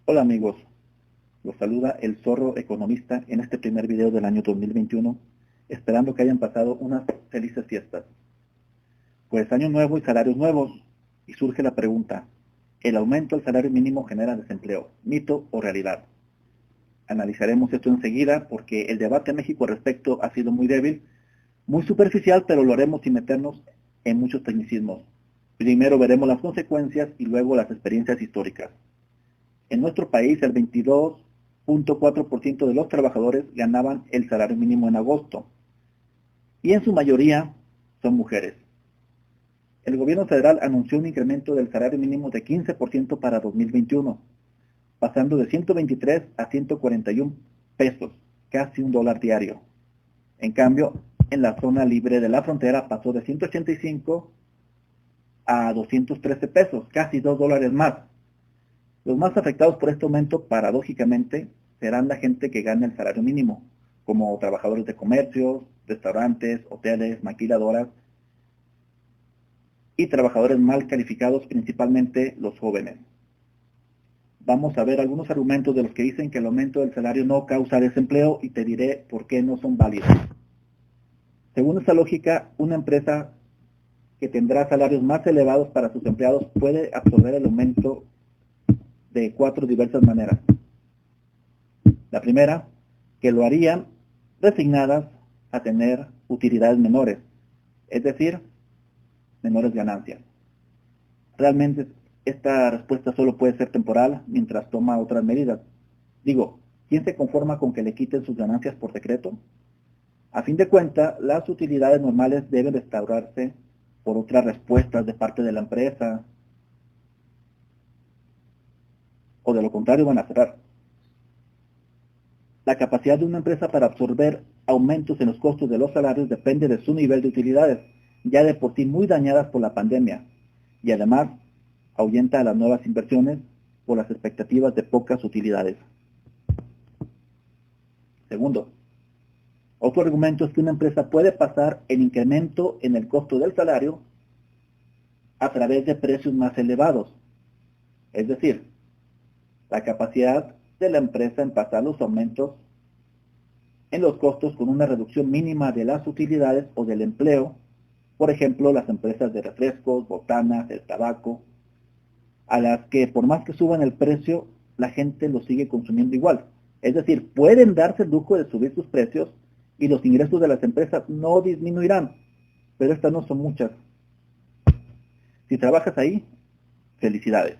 Hola amigos, los saluda el Zorro Economista en este primer video del año 2021, esperando que hayan pasado unas felices fiestas. Pues año nuevo y salarios nuevos, y surge la pregunta, ¿el aumento del salario mínimo genera desempleo, mito o realidad? Analizaremos esto enseguida porque el debate en México al respecto ha sido muy débil, muy superficial, pero lo haremos sin meternos en muchos tecnicismos. Primero veremos las consecuencias y luego las experiencias históricas. En nuestro país, el 22.4% de los trabajadores ganaban el salario mínimo en agosto, y en su mayoría son mujeres. El gobierno federal anunció un incremento del salario mínimo de 15% para 2021, pasando de 123 a 141 pesos, casi $1 diario. En cambio, en la zona libre de la frontera pasó de 185 a 213 pesos, casi $2 más. Los más afectados por este aumento, paradójicamente, serán la gente que gana el salario mínimo, como trabajadores de comercios, restaurantes, hoteles, maquiladoras y trabajadores mal calificados, principalmente los jóvenes. Vamos a ver algunos argumentos de los que dicen que el aumento del salario no causa desempleo y te diré por qué no son válidos. Según esta lógica, una empresa que tendrá salarios más elevados para sus empleados puede absorber el aumento de 4 diversas maneras. La primera, que lo harían resignadas a tener utilidades menores, es decir, menores ganancias. Realmente esta respuesta solo puede ser temporal mientras toma otras medidas. Digo, ¿quién se conforma con que le quiten sus ganancias por decreto? A fin de cuentas, las utilidades normales deben restaurarse por otras respuestas de parte de la empresa, o de lo contrario van a cerrar. La capacidad de una empresa para absorber aumentos en los costos de los salarios depende de su nivel de utilidades, ya de por sí muy dañadas por la pandemia, y además ahuyenta a las nuevas inversiones por las expectativas de pocas utilidades. Segundo, otro argumento es que una empresa puede pasar el incremento en el costo del salario a través de precios más elevados, es decir, la capacidad de la empresa en pasar los aumentos en los costos con una reducción mínima de las utilidades o del empleo, por ejemplo, las empresas de refrescos, botanas, el tabaco, a las que por más que suban el precio, la gente lo sigue consumiendo igual. Es decir, pueden darse el lujo de subir sus precios y los ingresos de las empresas no disminuirán, pero estas no son muchas. Si trabajas ahí, felicidades.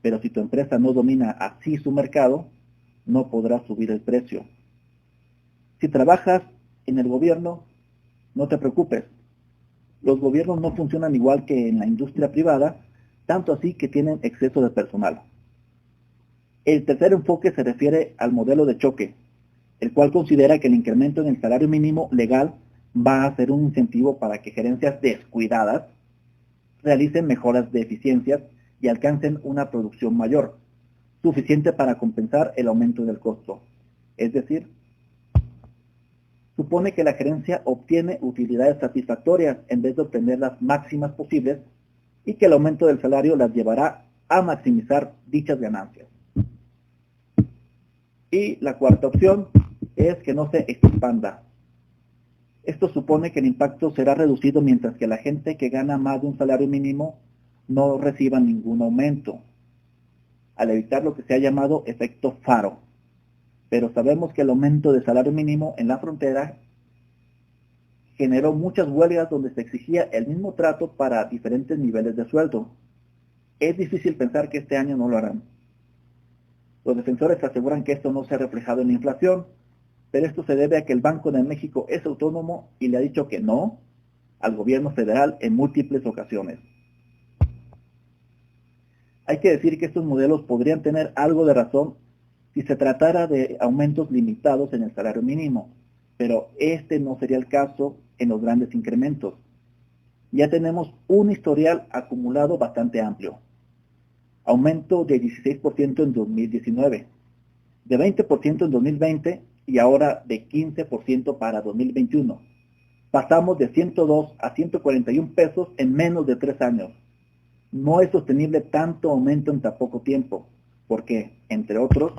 Pero si tu empresa no domina así su mercado, no podrás subir el precio. Si trabajas en el gobierno, no te preocupes. Los gobiernos no funcionan igual que en la industria privada, tanto así que tienen exceso de personal. El tercer enfoque se refiere al modelo de choque, el cual considera que el incremento en el salario mínimo legal va a ser un incentivo para que gerencias descuidadas realicen mejoras de eficiencias y alcancen una producción mayor, suficiente para compensar el aumento del costo. Es decir, supone que la gerencia obtiene utilidades satisfactorias en vez de obtener las máximas posibles y que el aumento del salario las llevará a maximizar dichas ganancias. Y la cuarta opción es que no se expanda. Esto supone que el impacto será reducido mientras que la gente que gana más de un salario mínimo no reciba ningún aumento, al evitar lo que se ha llamado efecto faro. Pero sabemos que el aumento de salario mínimo en la frontera generó muchas huelgas donde se exigía el mismo trato para diferentes niveles de sueldo. Es difícil pensar que este año no lo harán. Los defensores aseguran que esto no se ha reflejado en la inflación, pero esto se debe a que el Banco de México es autónomo y le ha dicho que no al gobierno federal en múltiples ocasiones. Hay que decir que estos modelos podrían tener algo de razón si se tratara de aumentos limitados en el salario mínimo, pero este no sería el caso en los grandes incrementos. Ya tenemos un historial acumulado bastante amplio. Aumento de 16% en 2019, de 20% en 2020 y ahora de 15% para 2021. Pasamos de 102 a 141 pesos en menos de 3 años. No es sostenible tanto aumento en tan poco tiempo. porque, entre otros,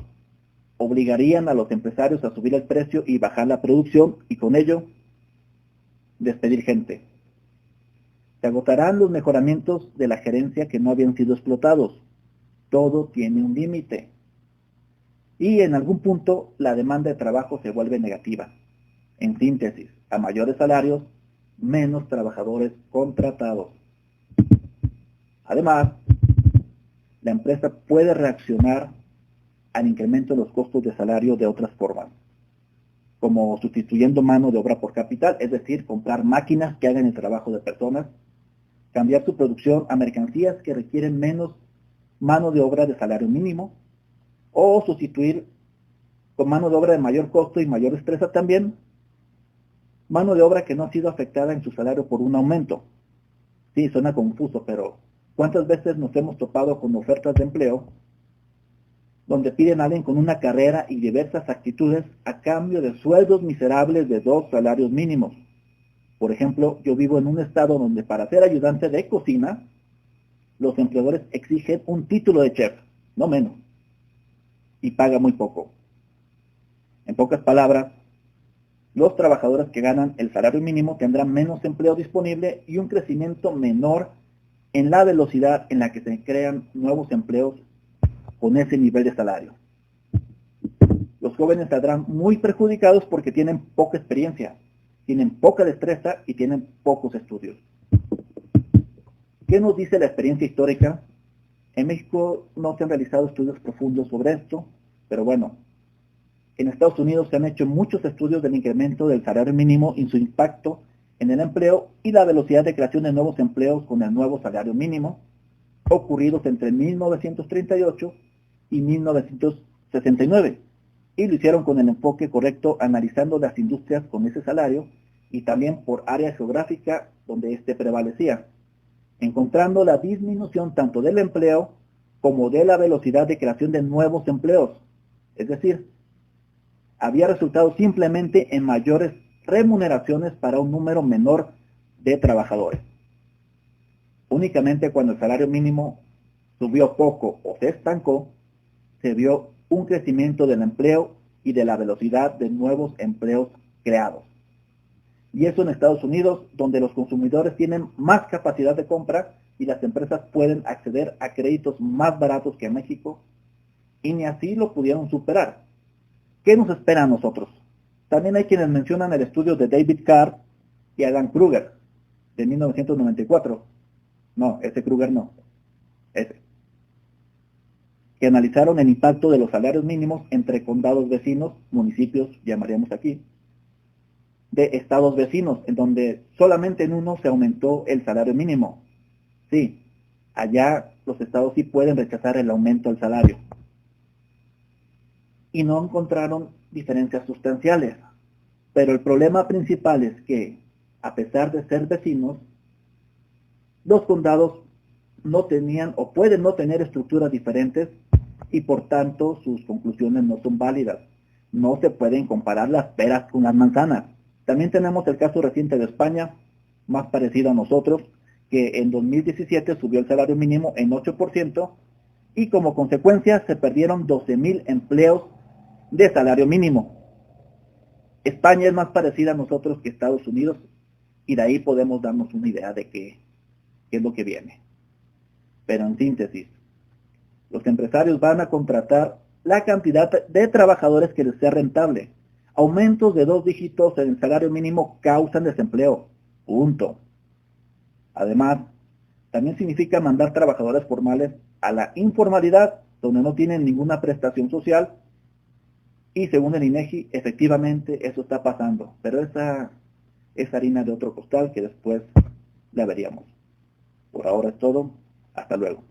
obligarían a los empresarios a subir el precio y bajar la producción y con ello despedir gente. Se agotarán los mejoramientos de la gerencia que no habían sido explotados. Todo tiene un límite. Y en algún punto la demanda de trabajo se vuelve negativa. En síntesis, a mayores salarios, menos trabajadores contratados. Además, la empresa puede reaccionar al incremento de los costos de salario de otras formas, como sustituyendo mano de obra por capital, es decir, comprar máquinas que hagan el trabajo de personas, cambiar su producción a mercancías que requieren menos mano de obra de salario mínimo, o sustituir con mano de obra de mayor costo y mayor destreza también, mano de obra que no ha sido afectada en su salario por un aumento. Sí, suena confuso, pero ¿cuántas veces nos hemos topado con ofertas de empleo donde piden a alguien con una carrera y diversas actitudes a cambio de sueldos miserables de 2 salarios mínimos? Por ejemplo, yo vivo en un estado donde para ser ayudante de cocina, los empleadores exigen un título de chef, no menos, y paga muy poco. En pocas palabras, los trabajadores que ganan el salario mínimo tendrán menos empleo disponible y un crecimiento menor en la velocidad en la que se crean nuevos empleos con ese nivel de salario. Los jóvenes saldrán muy perjudicados porque tienen poca experiencia, tienen poca destreza y tienen pocos estudios. ¿Qué nos dice la experiencia histórica? En México no se han realizado estudios profundos sobre esto, pero bueno, en Estados Unidos se han hecho muchos estudios del incremento del salario mínimo y su impacto en el empleo y la velocidad de creación de nuevos empleos con el nuevo salario mínimo, ocurridos entre 1938 y 1969, y lo hicieron con el enfoque correcto analizando las industrias con ese salario y también por área geográfica donde éste prevalecía, encontrando la disminución tanto del empleo como de la velocidad de creación de nuevos empleos. Es decir, había resultado simplemente en mayores remuneraciones para un número menor de trabajadores. Únicamente cuando el salario mínimo subió poco o se estancó, se vio un crecimiento del empleo y de la velocidad de nuevos empleos creados. Y eso en Estados Unidos, donde los consumidores tienen más capacidad de compra y las empresas pueden acceder a créditos más baratos que en México, y ni así lo pudieron superar. ¿Qué nos espera a nosotros? También hay quienes mencionan el estudio de David Carr y Adam Kruger, de 1994. No, ese Kruger no, ese. Que analizaron el impacto de los salarios mínimos entre condados vecinos, municipios, llamaríamos aquí, de estados vecinos, en donde solamente en uno se aumentó el salario mínimo. Sí, allá los estados sí pueden rechazar el aumento del salario. Y no encontraron diferencias sustanciales. Pero el problema principal es que, a pesar de ser vecinos, los condados no tenían o pueden no tener estructuras diferentes y por tanto sus conclusiones no son válidas. No se pueden comparar las peras con las manzanas. También tenemos el caso reciente de España, más parecido a nosotros, que en 2017 subió el salario mínimo en 8% y como consecuencia se perdieron 12,000 empleos de salario mínimo. España es más parecida a nosotros que Estados Unidos y de ahí podemos darnos una idea de qué es lo que viene. Pero en síntesis, los empresarios van a contratar la cantidad de trabajadores que les sea rentable. Aumentos de 2 dígitos en el salario mínimo causan desempleo. Punto. Además, también significa mandar trabajadores formales a la informalidad, donde no tienen ninguna prestación social. Y según el INEGI, efectivamente eso está pasando. Pero esa es harina de otro costal que después la veríamos. Por ahora es todo. Hasta luego.